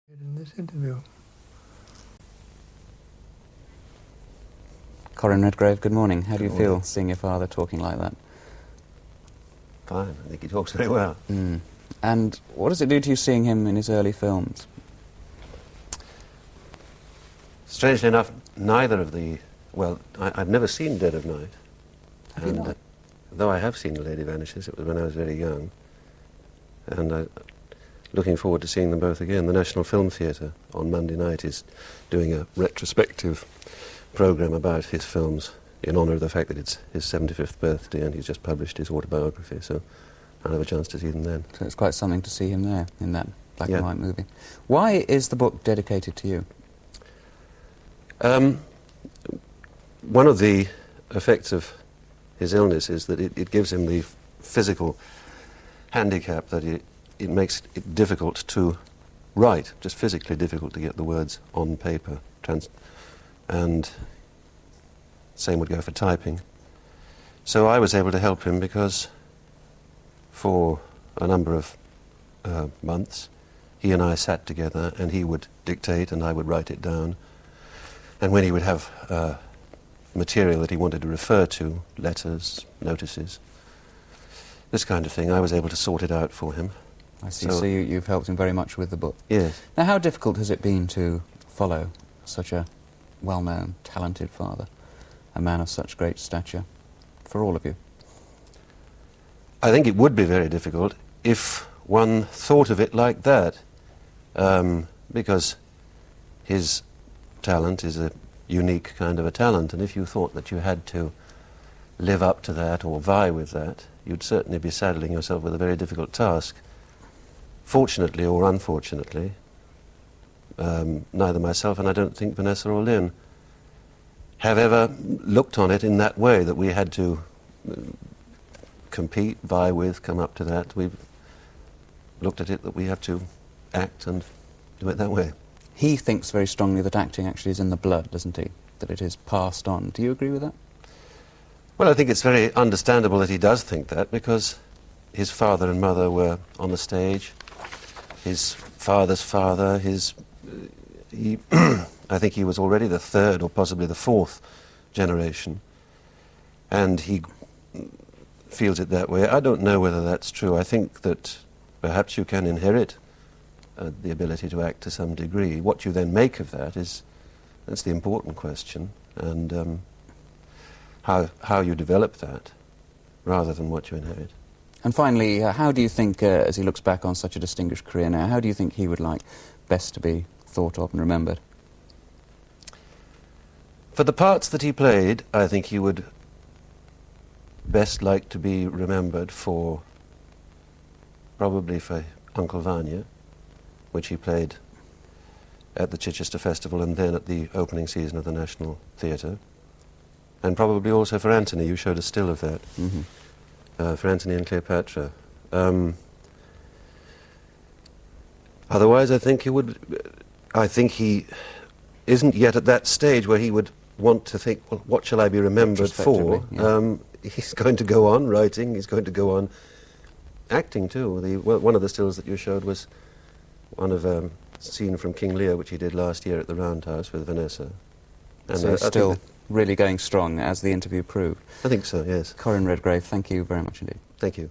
In this interview. Corin Redgrave, good morning. How do you feel seeing your father talking like that? Fine. I think he talks very well. And what does it do to you seeing him in his early films? Strangely enough, neither of the... Well, I've never seen Dead of Night. Have you not? Though I have seen The Lady Vanishes, it was when I was very young. And looking forward to seeing them both again. The National Film Theatre on Monday night is doing a retrospective programme about his films in honour of the fact that it's his 75th birthday and he's just published his autobiography, so I'll have a chance to see them then. So it's quite something to see him there, in that black and white movie. Why is the book dedicated to you? One of the effects of his illness is that it gives him the physical handicap that it makes it difficult to write, just physically difficult to get the words on paper. And same would go for typing. So I was able to help him because for a number of months he and I sat together and he would dictate and I would write it down. And when he would have material that he wanted to refer to, letters, notices, this kind of thing, I was able to sort it out for him. I see. So you've helped him very much with the book. Yes. Now, how difficult has it been to follow such a well-known, talented father, a man of such great stature, for all of you? I think it would be very difficult if one thought of it like that, because his talent is a unique kind of a talent, and if you thought that you had to live up to that or vie with that, you'd certainly be saddling yourself with a very difficult task. Fortunately or unfortunately, neither myself and I don't think Vanessa or Lynn have ever looked on it in that way, that we had to compete, vie with, come up to that. We've looked at it that we have to act and do it that way. He thinks very strongly that acting actually is in the blood, doesn't he? That it is passed on. Do you agree with that? Well, I think it's very understandable that he does think that, because his father and mother were on the stage. His father's father, I think he was already the third or possibly the fourth generation, and he feels it that way. I don't know whether that's true. I think that perhaps you can inherit the ability to act to some degree. What you then make of that that's the important question, and how you develop that rather than what you inherit. And finally, how do you think, as he looks back on such a distinguished career now, how do you think he would like best to be thought of and remembered? For the parts that he played, I think he would best like to be remembered for, probably for Uncle Vanya, which he played at the Chichester Festival and then at the opening season of the National Theatre. And probably also for Anthony. You showed a still of that. For Anthony and Cleopatra. Otherwise, I think he isn't yet at that stage where he would want to think, well, what shall I be remembered for? Yeah. He's going to go on writing, he's going to go on acting too. One of the stills that you showed was one of a scene from King Lear, which he did last year at the Roundhouse with Vanessa. And so still really going strong, as the interview proved. I think so, yes. Corin Redgrave, thank you very much indeed. Thank you.